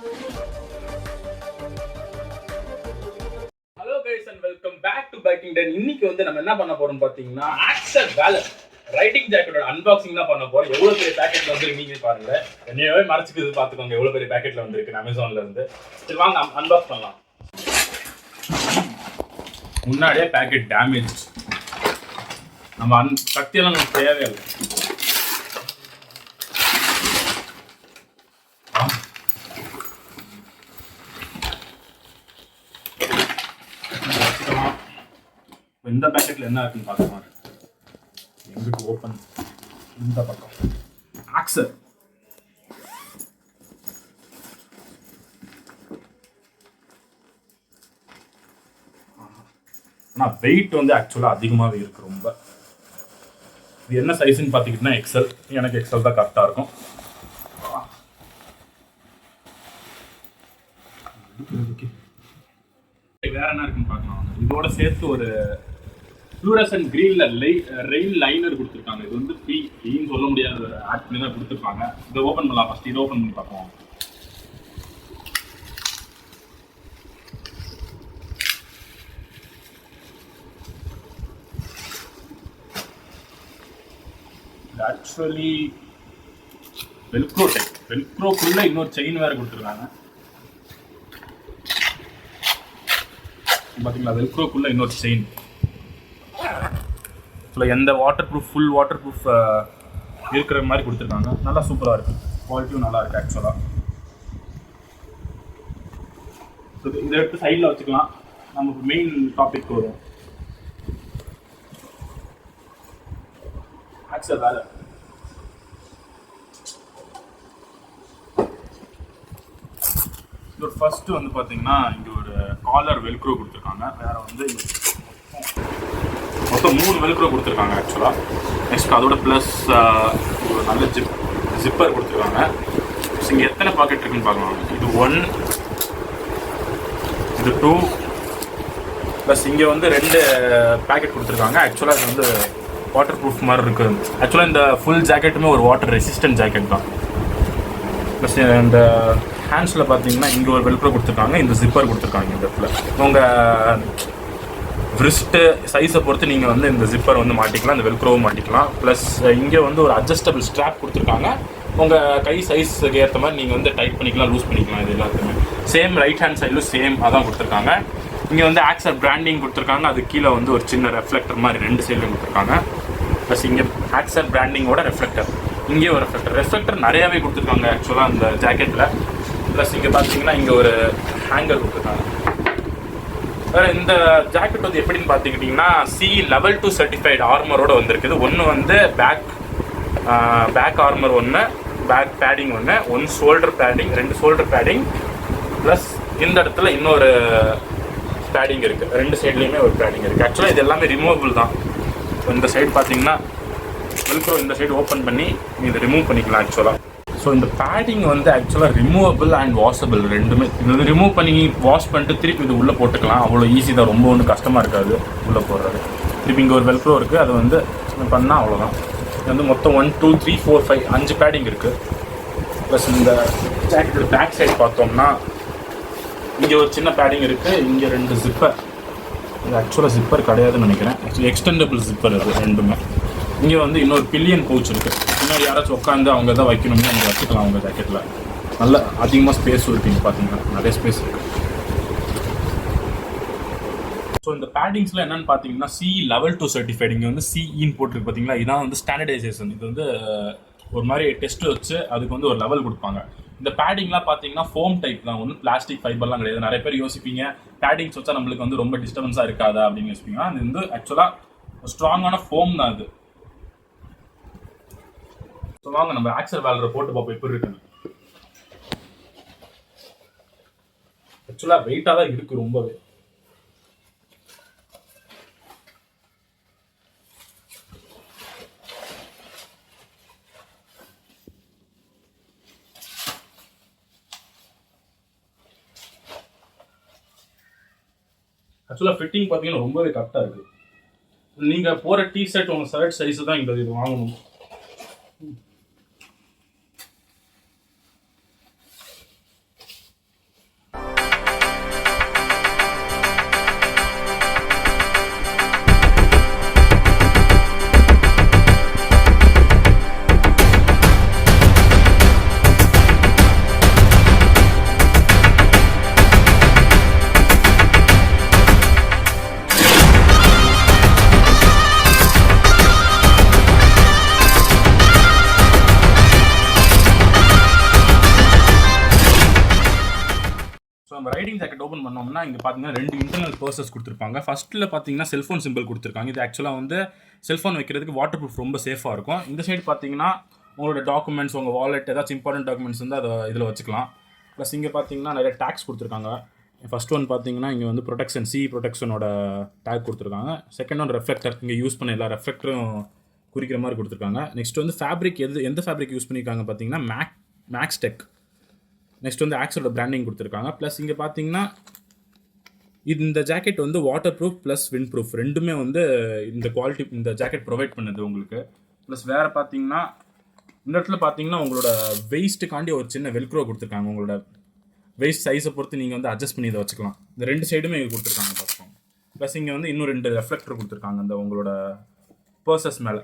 Hello guys and welcome back to biking den. இன்னைக்கு வந்து நம்ம என்ன பண்ண போறோம் பாத்தீங்கன்னா ஆக்சர் வேலர் ரைடிங் ஜாக்கெட்டோட அன்பாக்சிங் தான் பண்ண போறோம். எவ்வளவு பெரிய பேக்கெட்ல வந்து நீங்க பாருங்க, என்னையவே மறைச்சிக்குது பாத்துக்கோங்க எவ்வளவு பெரிய பேக்கெட்ல வந்திருக்கு அமேசான்ல இருந்து. சரி வாங்க அன்பாக்ஸ் பண்ணலாம். முன்னாடியே பேக்கெட் டேமேஜ், நம்ம சக்தியெல்லாம் நமக்கு தேவையில்லை. இந்த பேக்கெட்ல என்ன இருக்குன்னு பார்க்கலாம். எங்களுக்கு ஓப்பன் இந்த பக்கம் ஆக்சர் ஆனால் வெயிட் வந்து ஆக்சுவலாக அதிகமாகவே இருக்கு ரொம்ப. இது என்ன சைஸ்ன்னு பார்த்துக்கிட்டீங்கன்னா எக்ஸல். எனக்கு எக்ஸல் தான் கரெக்டாக இருக்கும். வேற என்ன இருக்குன்னு பார்க்கலாம். இதோட சேர்த்து ஒரு ஃப்ளூரசன்ட் கிரீன்ல ரெயின் லைனர் கொடுத்துருக்காங்க. இது வந்து ஃப்ரீன்னு சொல்ல முடியாத ஆட் பண்ணி தான் கொடுத்துருப்பாங்க. இதை ஓப்பன் பண்ணலாம். ஃபர்ஸ்ட் இதை ஓப்பன் பண்ணி பார்க்கலாம். Actually Velcro type. வெல்க்ரோக்குள்ள இன்னொரு செயின் வேற கொடுத்துருக்காங்க. பார்த்தீங்களா, வெல்க்ரோக்குள்ள இன்னொரு செயின். எந்த water proof, full water proof இருக்கிற மாதிரி கொடுத்துருக்காங்க. நல்லா சூப்பராக இருக்கு, குவாலிட்டியும் நல்லா இருக்கு ஆக்சுவலாக. இதை எடுத்து சைடில் வச்சுக்கலாம். நமக்கு மெயின் டாபிக் வரும். ஆக்சர் வேலர் இதோட ஃபர்ஸ்ட் வந்து பார்த்தீங்கன்னா இங்கே ஒரு காலர் வெல்க்ரோ கொடுத்துருக்காங்க. வேற வந்து மொத்தம் 3 வெல்க்ரோ கொடுத்துருக்காங்க ஆக்சுவலாக. நெக்ஸ்ட் அதோட ப்ளஸ் ஒரு நல்ல ஜிப்பர் கொடுத்துருக்காங்க. இங்கே எத்தனை பாக்கெட் இருக்குன்னு பார்க்கலாம். இது 1, இது 2, ப்ளஸ் இங்கே வந்து 2 பேக்கெட் கொடுத்துருக்காங்க. ஆக்சுவலாக இது வந்து வாட்டர் ப்ரூஃப் மாதிரி இருக்குது. ஆக்சுவலாக இந்த ஃபுல் ஜாக்கெட்டுமே ஒரு வாட்டர் ரெசிஸ்டன்ட் ஜாக்கெட் தான். ப்ளஸ் இந்த ஹேண்ட்ஸில் பார்த்தீங்கன்னா இங்கே ஒரு வெல்க்ரோ கொடுத்துருக்காங்க. இந்த ஜிப்பர் கொடுத்துருக்காங்க. இந்த இடத்துல உங்கள் ரிஸ்ட்டு சைஸை பொறுத்து நீங்கள் வந்து இந்த ஜிப்பர் வந்து மாட்டிக்கலாம், இந்த வெல்க்ரோவும் மாட்டிக்கலாம். ப்ளஸ் இங்கே வந்து ஒரு அட்ஜஸ்டபிள் ஸ்ட்ராப் கொடுத்துருக்காங்க. உங்கள் கை சைஸுக்கு ஏற்ற மாதிரி நீங்கள் வந்து டைட் பண்ணிக்கலாம், லூஸ் பண்ணிக்கலாம். இது எல்லாத்துக்குமே சேம். ரைட் ஹேண்ட் சைடிலும் சேம் அதான் கொடுத்துருக்காங்க. இங்கே வந்து ஆக்சர் பிராண்டிங் கொடுத்துருக்காங்க. அது கீழே வந்து ஒரு சின்ன ரெஃப்ளெக்டர் மாதிரி 2 சைட்லையும் கொடுத்துருக்காங்க. ப்ளஸ் இங்கே ஆக்சர் பிராண்டிங்கோட ரெஃப்ளெக்டர், இங்கே ஒரு ரெஃப்ளெக்டர் நிறையாவே கொடுத்துருக்காங்க ஆக்சுவலாக அந்த ஜாக்கெட்டில். ப்ளஸ் இங்கே பார்த்தீங்கன்னா இங்கே ஒரு ஹேங்கர் கொடுத்துருக்காங்க. வேறு இந்த ஜாக்கெட் வந்து எப்படின்னு பார்த்துக்கிட்டிங்கன்னா C level 2 சர்டிஃபைடு ஆர்மரோடு வந்திருக்குது. ஒன்று வந்து பேக் ஆர்மர், ஒன்று பேக் பேடிங், ஒன்று shoulder padding, 2 shoulder padding, plus இந்த இடத்துல இன்னொரு பேடிங் இருக்குது. 2 சைட்லேயுமே ஒரு பேடிங் இருக்குது. ஆக்சுவலாக இது எல்லாமே ரிமூவபிள் தான். இந்த சைடு பார்த்தீங்கன்னா வெல்க்ரோ, இந்த சைடு ஓப்பன் பண்ணி இதை ரிமூவ் பண்ணிக்கலாம் ஆக்சுவலாக. ஸோ இந்த பேடிங் வந்து ஆக்சுவலாக ரிமூவபிள் அண்ட் வாஷபிள் ரெண்டுமே. இது ரிமூவ் பண்ணி வாஷ் பண்ணிட்டு திருப்பி இது உள்ளே போட்டுக்கலாம். அவ்வளோ ஈஸி தான், ரொம்ப ஒன்றும் கஷ்டமாக இருக்காது உள்ளே போடுறது. திருப்பி இங்கே ஒரு வெல்க்ரோ இருக்குது, அது வந்து பண்ணால் அவ்வளோதான். இது வந்து மொத்தம் 1 2 3 4 5 5 பேடிங் இருக்குது. ப்ளஸ் இந்த ஜாக்கெட்டோட பேக் சைடு பார்த்தோம்னா இங்கே ஒரு சின்ன பேடிங் இருக்குது. இங்கே 2 ஜிப்பர். இது ஆக்சுவலாக ஜிப்பர் கிடையாதுன்னு நினைக்கிறேன். ஆக்சுவலி எக்ஸ்டெண்டபிள் ஜிப்பர் இது ரெண்டுமே. இங்கே வந்து இன்னொரு பில்லியன் பவுச் இருக்குது. முன்னாடி யாராச்சும் உட்காந்து அவங்க எதாவது வைக்கணும்னு நீங்கள் வச்சுக்கலாம். அவங்க ஜாக்கெட்டில் நல்ல அதிகமாக ஸ்பேஸ் இருக்குது. பார்த்தீங்கன்னா நிறைய ஸ்பேஸ் இருக்குது. ஸோ இந்த பேடிங்ஸில் என்னென்னு பார்த்தீங்கன்னா C level 2 சர்டிஃபைடு. இங்கே வந்து CEன்னு போட்டிருக்கு பார்த்தீங்களா. இதான் வந்து ஸ்டாண்டர்டைசேஷன். இது வந்து ஒரு மாதிரி டெஸ்ட் வச்சு அதுக்கு வந்து ஒரு லெவல் கொடுப்பாங்க. இந்த பேடிங்லாம் பார்த்தீங்கன்னா ஃபோம் டைப் தான், ஒன்றும் பிளாஸ்டிக் ஃபைபர்லாம் கிடையாது. நிறைய பேர் யோசிப்பீங்க பேடிங்ஸ் வச்சா நம்மளுக்கு வந்து ரொம்ப டிஸ்டர்பன்ஸாக இருக்காதா அப்படின்னு யோசிப்பீங்க. அது வந்து ஆக்சுவலாக ஸ்ட்ராங்கான ஃபோம் தான் அது. ஸோ வாங்க நம்ம ஆக்சர் வேலரை போட்டு பார்ப்போம் எப்படி இருக்குன்னு. ஆக்சுவலாக வெயிட்டாக தான் இருக்குது ரொம்பவே. ஆக்சுவலாக ஃபிட்டிங் பார்த்தீங்கன்னா ரொம்பவே கரெக்டாக இருக்குது. நீங்கள் போகிற டிஷர்ட் உங்கள் ஷர்ட் சைஸு தான் இந்த இது வாங்கணும். நம்ம ரைடிங் ஜாக்கெட் ஓப்பன் பண்ணோம்னா இங்கே பார்த்தீங்கன்னா 2 இன்டர்னல் பர்சஸ் கொடுத்துருப்பாங்க. ஃபர்ஸ்ட்டில் பார்த்தீங்கன்னா செல்ஃபோன் சிம்பிள் கொடுத்துருக்காங்க. இது ஆக்சுவலாக வந்து செல்ஃபோன் வைக்கிறதுக்கு வாட்டர் ப்ரூஃப் ரொம்ப சேஃபாக இருக்கும். இந்த சைடு பார்த்தீங்கன்னா உங்களோட டாக்குமெண்ட்ஸ், உங்கள் வாலெட், ஏதாச்சும் இம்பார்ட்டன்ட் டாக்குமெண்ட்ஸ் வந்து அதை இதில் வச்சுக்கலாம். ப்ளஸ் இங்கே பார்த்தீங்கன்னா நிறைய டேக்ஸ் கொடுத்துருக்காங்க. ஃபர்ஸ்ட் ஒன் பார்த்தீங்கன்னா இங்கே வந்து ப்ரொடெக்ஷன், சி ப்ரொடெக்ஷனோட டேக் கொடுத்துருக்காங்க. செகண்ட் ஒன் ரெஃப்ளெக்டர், இங்கே யூஸ் பண்ண எல்லா ரெஃப்ளெக்டரும் குறிக்கிற மாதிரி கொடுத்துருக்காங்க. நெக்ஸ்ட் வந்து ஃபேப்ரிக், எந்த ஃபேப்ரிக் யூஸ் பண்ணியிருக்காங்க பார்த்தீங்கன்னா மேக்ஸ் டெக். நெக்ஸ்ட் வந்து ஆக்ஸரோட பிராண்டிங் கொடுத்துருக்காங்க. ப்ளஸ் இங்கே பார்த்தீங்கன்னா இந்த ஜாக்கெட் வந்து water proof plus wind proof ரெண்டுமே வந்து இந்த குவாலிட்டி இந்த ஜாக்கெட் ப்ரொவைட் பண்ணுது உங்களுக்கு. ப்ளஸ் வேறு பார்த்தீங்கன்னா இந்த இடத்துல பார்த்தீங்கன்னா உங்களோட வெயிஸ்ட்டுக்காண்டி ஒரு சின்ன வெல்க்ரோ கொடுத்துருக்காங்க. உங்களோட வெயிஸ்ட் சைஸை பொறுத்து நீங்கள் வந்து அட்ஜஸ்ட் பண்ணி இதை வச்சுக்கலாம். இந்த 2 சைடுமே இங்கே கொடுத்துருக்காங்க பார்ப்போம். ப்ளஸ் இங்கே வந்து இன்னும் 2 ரெஃப்ளெக்டர் கொடுத்துருக்காங்க இந்த உங்களோட பர்சஸ் மேலே.